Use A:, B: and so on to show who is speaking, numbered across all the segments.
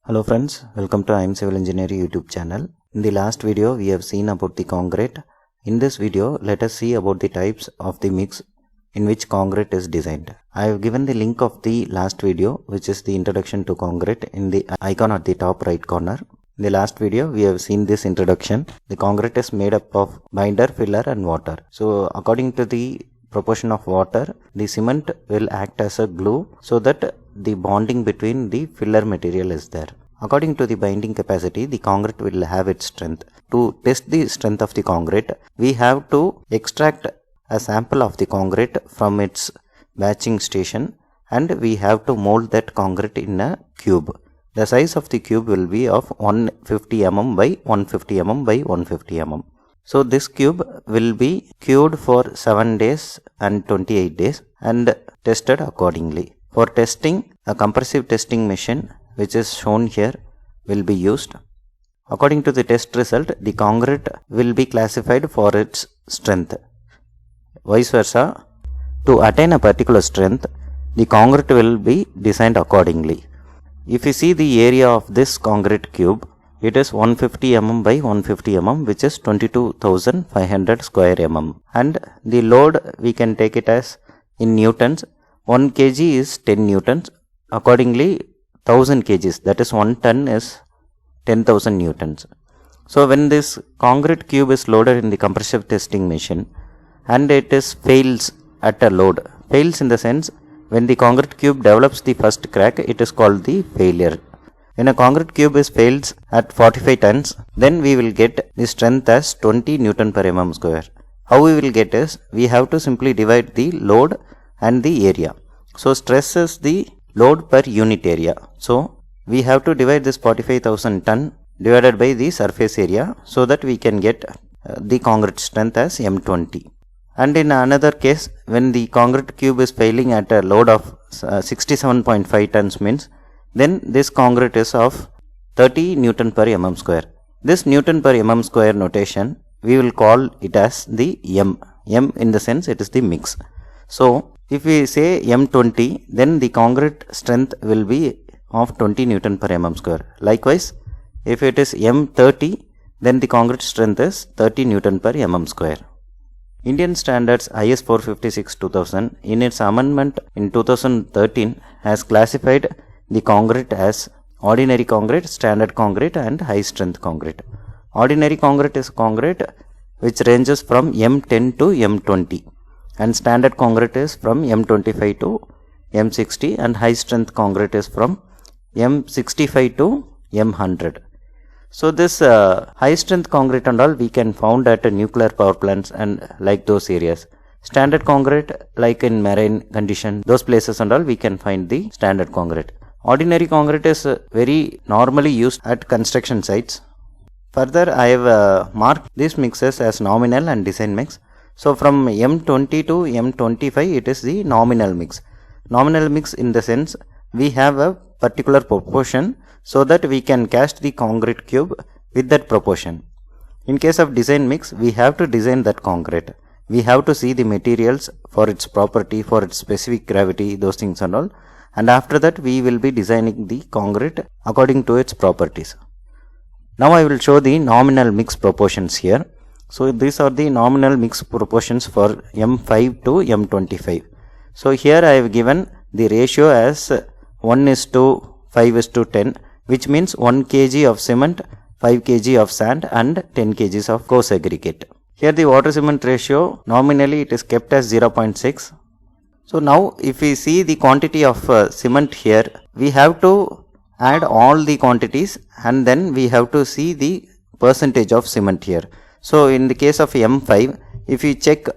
A: Hello friends, welcome to I Am Civil Engineer YouTube channel. In the last video we have seen about the concrete. In this video let us see about the types of the mix in which concrete is designed. I have given the link of the last video, which is the introduction to concrete, in the icon at the top right corner. In the last video we have seen this introduction. The concrete is made up of binder, filler and water. So according to the proportion of water, the cement will act as a glue so that the bonding between the filler material is there. According to the binding capacity, the concrete will have its strength. To test the strength of the concrete, we have to extract a sample of the concrete from its batching station and we have to mold that concrete in a cube. The size of the cube will be of 150 mm by 150 mm by 150 mm. So this cube will be cured for 7 days and 28 days and tested accordingly. For testing, a compressive testing machine, which is shown here, will be used. According to the test result, the concrete will be classified for its strength. Vice versa, to attain a particular strength, the concrete will be designed accordingly. If you see the area of this concrete cube, it is 150 mm by 150 mm, which is 22,500 square mm. And the load, we can take it as in newtons. 1 kg is 10 newtons. Accordingly, 1000 kgs, that is 1 ton, is 10,000 newtons. So when this concrete cube is loaded in the compressive testing machine and it fails at a load, fails in the sense when the concrete cube develops the first crack, it is called the failure. When a concrete cube fails at 45 tons, then we will get the strength as 20 Newton per mm square. How we will get is, we have to simply divide the load and the area. So stress is the load per unit area. So we have to divide this 45,000 ton divided by the surface area so that we can get the concrete strength as M20. And in another case, when the concrete cube is failing at a load of 67.5 tons means, then this concrete is of 30 Newton per mm square. This Newton per mm square notation, we will call it as the M. M in the sense it is the mix. So if we say M20, then the concrete strength will be of 20 Newton per mm square. Likewise, if it is M30, then the concrete strength is 30 Newton per mm square. Indian Standards IS 456-2000 in its amendment in 2013 has classified the concrete as ordinary concrete, standard concrete and high strength concrete. Ordinary concrete is concrete which ranges from M10 to M20 and standard concrete is from M25 to M60 and high strength concrete is from M65 to M100. So this high strength concrete and all we can found at nuclear power plants and like those areas. Standard concrete, like in marine condition, those places and all we can find the standard concrete. Ordinary concrete is very normally used at construction sites. Further, I have marked these mixes as nominal and design mix. So from M20 to M25 it is the nominal mix. Nominal mix in the sense we have a particular proportion so that we can cast the concrete cube with that proportion. In case of design mix, we have to design that concrete. We have to see the materials for its property, for its specific gravity, those things and all. And after that we will be designing the concrete according to its properties. Now I will show the nominal mix proportions here. So these are the nominal mix proportions for M5 to M25. So here I have given the ratio as 1:5:10, which means 1 kg of cement, 5 kg of sand and 10 kg of coarse aggregate. Here the water cement ratio, nominally it is kept as 0.6. So now if we see the quantity of cement here, we have to add all the quantities and then we have to see the percentage of cement here. So in the case of M5, if you check,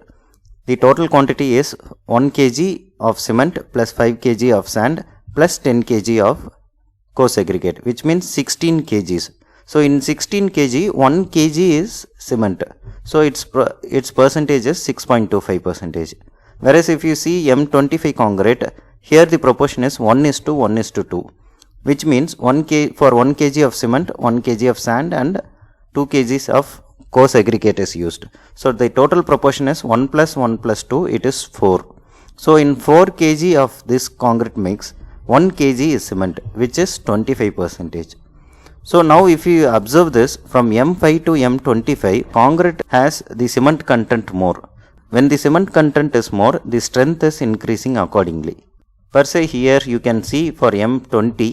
A: the total quantity is 1 kg of cement plus 5 kg of sand plus 10 kg of coarse aggregate, which means 16 kgs. So in 16 kg, 1 kg is cement. So its percentage is 6.25%. Whereas if you see M25 concrete, here the proportion is 1:1:2, which means for 1 kg of cement, 1 kg of sand and 2 kgs of coarse aggregate is used. So the total proportion is 1 plus 1 plus 2, it is 4. So in 4 kg of this concrete mix, 1 kg is cement, which is 25%. So now if you observe this, from M5 to M25, concrete has the cement content more. When the cement content is more, the strength is increasing accordingly. Per se here you can see for M20,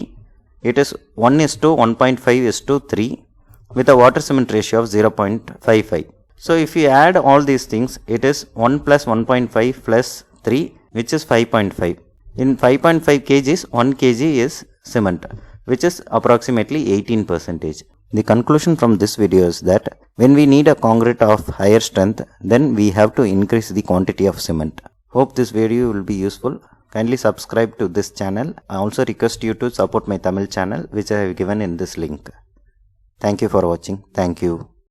A: it is 1:1.5:3 with a water cement ratio of 0.55. So if you add all these things, it is 1 plus 1.5 plus 3, which is 5.5. In 5.5 kgs, 1 kg is cement, which is approximately 18%. The conclusion from this video is that when we need a concrete of higher strength, then we have to increase the quantity of cement. Hope this video will be useful. Kindly subscribe to this channel. I also request you to support my Tamil channel, which I have given in this link. Thank you for watching. Thank you.